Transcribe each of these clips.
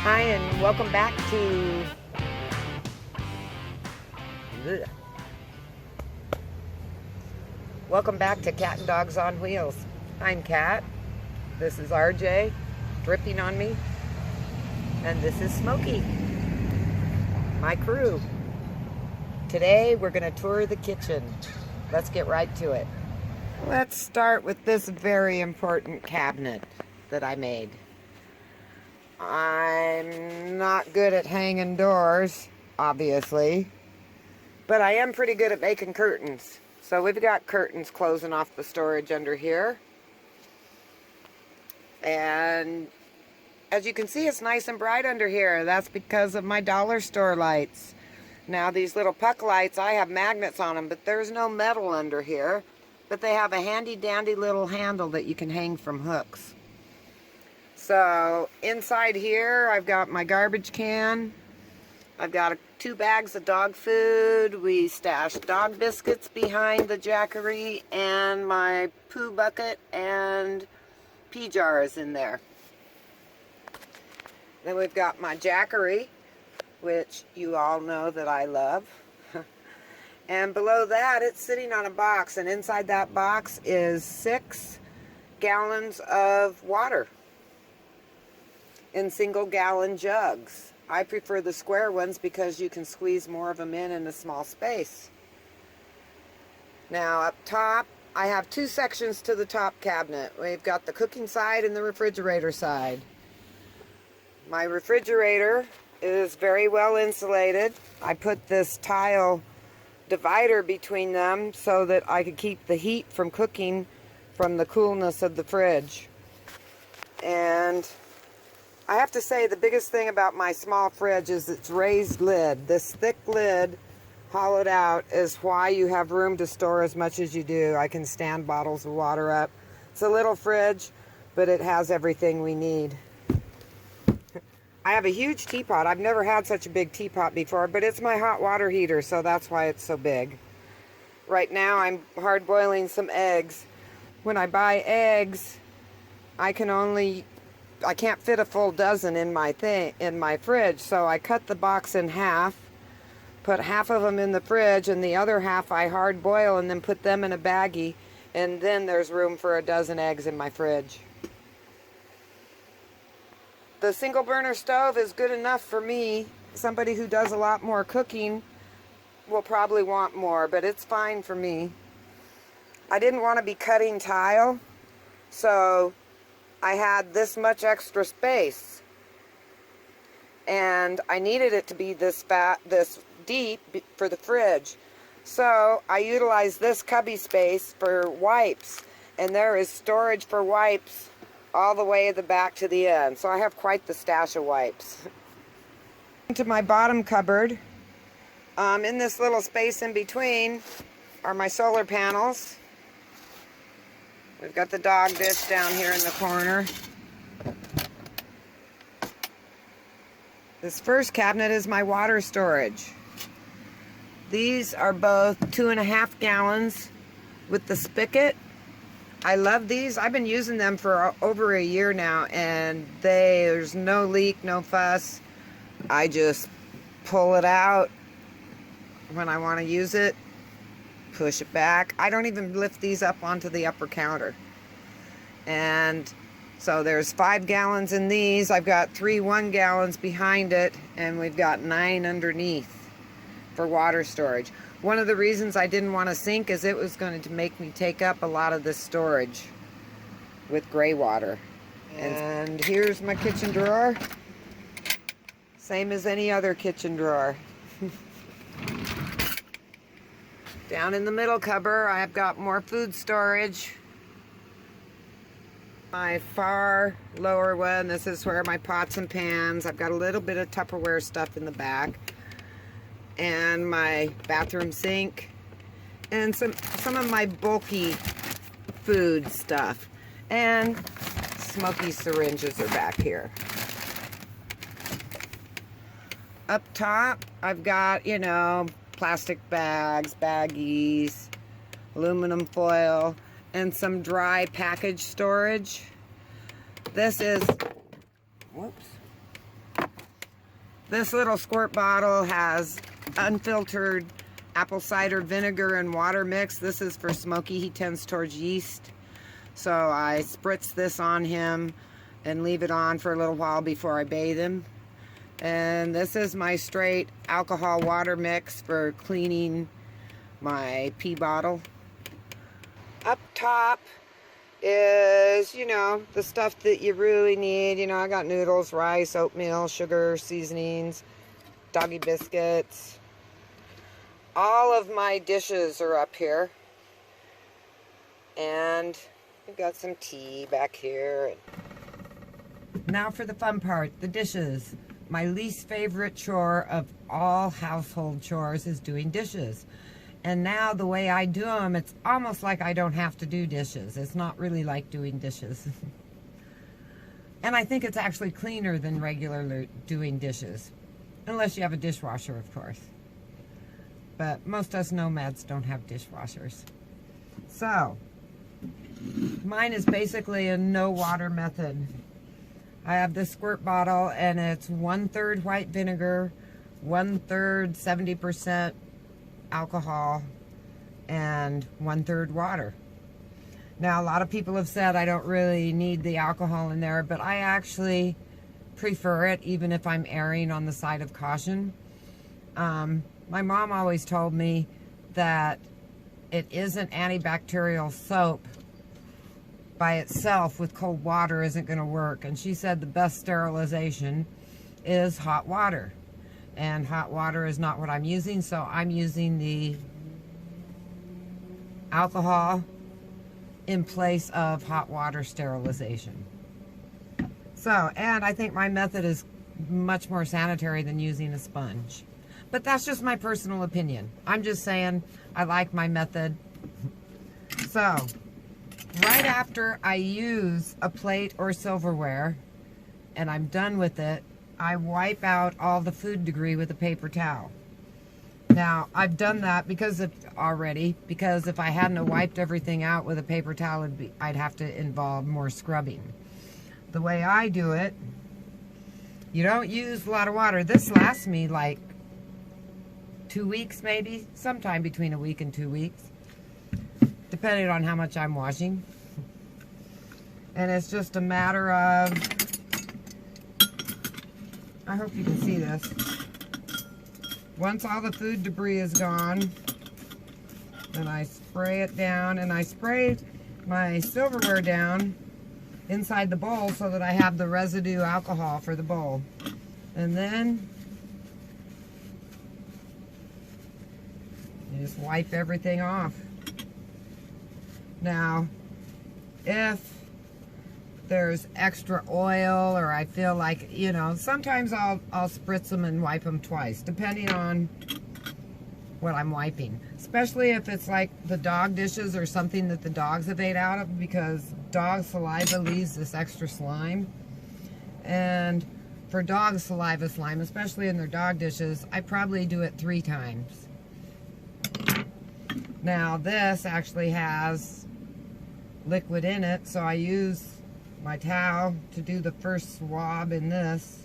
Hi, and welcome back to Cat and Dogs on Wheels. I'm Cat. This is RJ, dripping on me, and this is Smokey, my crew. Today we're going to tour the kitchen. Let's get right to it. Let's start with this very important cabinet that I made. I'm not good at hanging doors, obviously, but I am pretty good at making curtains. So we've got curtains closing off the storage under here. And as you can see, it's nice and bright under here. That's because of my dollar store lights. Now these little puck lights, I have magnets on them, but there's no metal under here. But they have a handy dandy little handle that you can hang from hooks. So inside here, I've got my garbage can. I've got 2 bags of dog food. We stashed dog biscuits behind the jackery, and my poo bucket and pee jars in there. Then we've got my jackery, which you all know that I love. And below that, it's sitting on a box, and inside that box is 6 gallons of water in single-gallon jugs. I prefer the square ones because you can squeeze more of them in a small space. Now up top, I have 2 sections to the top cabinet. We've got the cooking side and the refrigerator side. My refrigerator is very well insulated. I put this tile divider between them so that I could keep the heat from cooking from the coolness of the fridge. And I have to say, the biggest thing about my small fridge is its raised lid. This thick lid, hollowed out, is why you have room to store as much as you do. I can stand bottles of water up. It's a little fridge, but it has everything we need. I have a huge teapot. I've never had such a big teapot before, but it's my hot water heater, so that's why it's so big. Right now, I'm hard boiling some eggs. When I buy eggs, I can't fit a full dozen in my fridge, so I cut the box in half, put half of them in the fridge, and the other half I hard boil and then put them in a baggie, and then there's room for a dozen eggs in my fridge. The single burner stove is good enough for me. Somebody who does a lot more cooking will probably want more, but it's fine for me. I didn't want to be cutting tile, so I had this much extra space, and I needed it to be this deep for the fridge. So I utilized this cubby space for wipes, and there is storage for wipes all the way back to the end. So I have quite the stash of wipes. Into my bottom cupboard, in this little space in between are my solar panels. We've got the dog dish down here in the corner. This first cabinet is my water storage. These are both 2.5 gallons with the spigot. I love these. I've been using them for over a year now, and there's no leak, no fuss. I just pull it out when I want to use it, push it back. I don't even lift these up onto the upper counter. And so there's 5 gallons in these. I've got 3 1-gallons behind it, and we've got 9 underneath for water storage. One of the reasons I didn't want a sink is it was going to make me take up a lot of this storage with gray water. And here's my kitchen drawer. Same as any other kitchen drawer. Down in the middle cupboard, I've got more food storage. My far lower one, this is where my pots and pans. I've got a little bit of Tupperware stuff in the back. And my bathroom sink. And some of my bulky food stuff. And smoky syringes are back here. Up top, I've got, plastic bags, baggies, aluminum foil, and some dry package storage. This is, whoops. This little squirt bottle has unfiltered apple cider vinegar and water mix. This is for Smokey. He tends towards yeast. So I spritz this on him and leave it on for a little while before I bathe him. And this is my straight alcohol water mix for cleaning my pee bottle. Up top is, you know, the stuff that you really need. You know, I got noodles, rice, oatmeal, sugar, seasonings, doggy biscuits. All of my dishes are up here. And we've got some tea back here. Now for the fun part, the dishes. My least favorite chore of all household chores is doing dishes. And now the way I do them, it's almost like I don't have to do dishes. It's not really like doing dishes. And I think it's actually cleaner than regular doing dishes. Unless you have a dishwasher, of course. But most us nomads don't have dishwashers. So, mine is basically a no water method. I have this squirt bottle and it's 1/3 white vinegar, 1/3 70% alcohol, and 1/3 water. Now, a lot of people have said I don't really need the alcohol in there, but I actually prefer it even if I'm erring on the side of caution. My mom always told me that it isn't antibacterial soap by itself with cold water isn't going to work, and she said the best sterilization is hot water. And hot water is not what I'm using, so I'm using the alcohol in place of hot water sterilization. So, and I think my method is much more sanitary than using a sponge. But that's just my personal opinion. I'm just saying I like my method. So, right after I use a plate or silverware and I'm done with it, I wipe out all the food debris with a paper towel. Now, I've done that because if I hadn't wiped everything out with a paper towel, I'd have to involve more scrubbing. The way I do it, you don't use a lot of water. This lasts me like 2 weeks maybe, sometime between a week and 2 weeks, depending on how much I'm washing. And it's just a matter of, I hope you can see this. Once all the food debris is gone, then I spray it down, and I spray my silverware down inside the bowl so that I have the residue alcohol for the bowl. And then you just wipe everything off. Now, if there's extra oil, or I feel like, you know, sometimes I'll spritz them and wipe them twice, depending on what I'm wiping. Especially if it's like the dog dishes or something that the dogs have ate out of, because dog saliva leaves this extra slime. And for dog saliva slime, especially in their dog dishes, I probably do it 3 times. Now this actually has liquid in it, so I use my towel to do the first swab in this.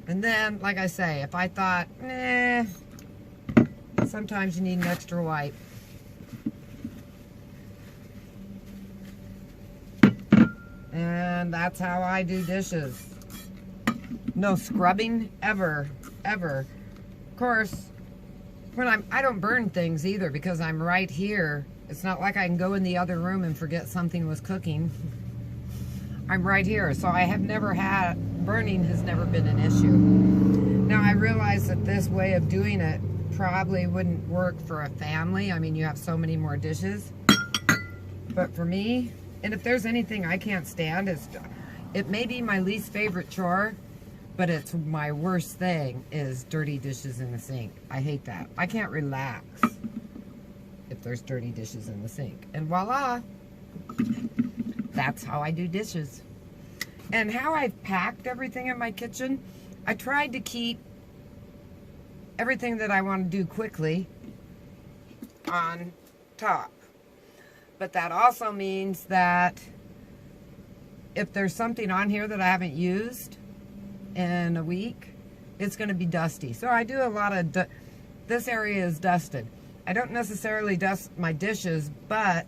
And then, like I say, if I thought, sometimes you need an extra wipe. And that's how I do dishes. No scrubbing ever, ever. Of course, when I don't burn things either, because I'm right here. It's not like I can go in the other room and forget something was cooking. I'm right here, so I have never had, burning has never been an issue. Now I realize that this way of doing it probably wouldn't work for a family. I mean, you have so many more dishes. But for me, and if there's anything I can't stand, it may be my least favorite chore, but it's my worst thing, is dirty dishes in the sink. I hate that. I can't relax if there's dirty dishes in the sink. And voila, that's how I do dishes. And how I've packed everything in my kitchen, I tried to keep everything that I want to do quickly on top. But that also means that if there's something on here that I haven't used in a week, it's going to be dusty. So I do a lot of, this area is dusted. I don't necessarily dust my dishes, but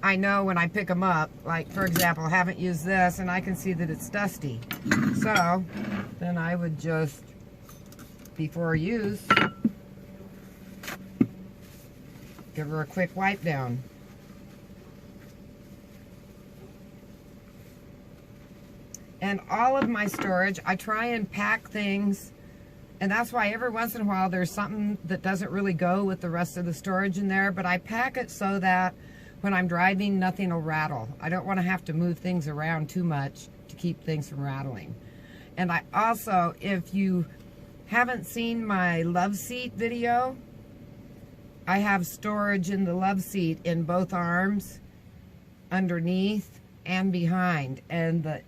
I know when I pick them up, like for example, I haven't used this and I can see that it's dusty. So then I would just, before use, give her a quick wipe down. And all of my storage, I try and pack things, and that's why every once in a while there's something that doesn't really go with the rest of the storage in there, but I pack it so that when I'm driving, nothing will rattle. I don't want to have to move things around too much to keep things from rattling. And I also, if you haven't seen my love seat video, I have storage in the love seat in both arms, underneath and behind. And the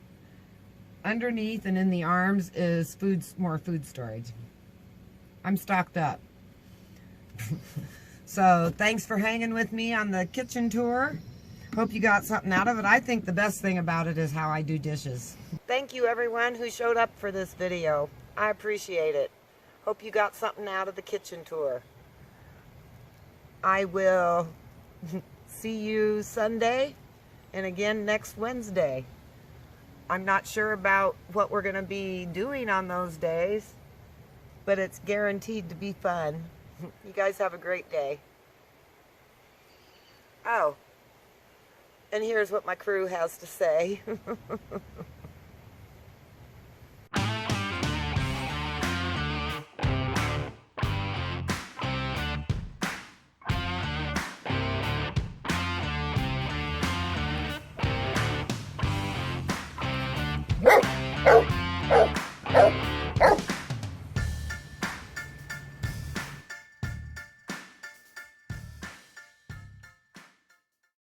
underneath and in the arms is more food storage. I'm stocked up. So thanks for hanging with me on the kitchen tour. Hope you got something out of it. I think the best thing about it is how I do dishes. Thank you everyone who showed up for this video. I appreciate it. Hope you got something out of the kitchen tour. I will see you Sunday and again next Wednesday. I'm not sure about what we're going to be doing on those days, but it's guaranteed to be fun. You guys have a great day. Oh, and here's what my crew has to say.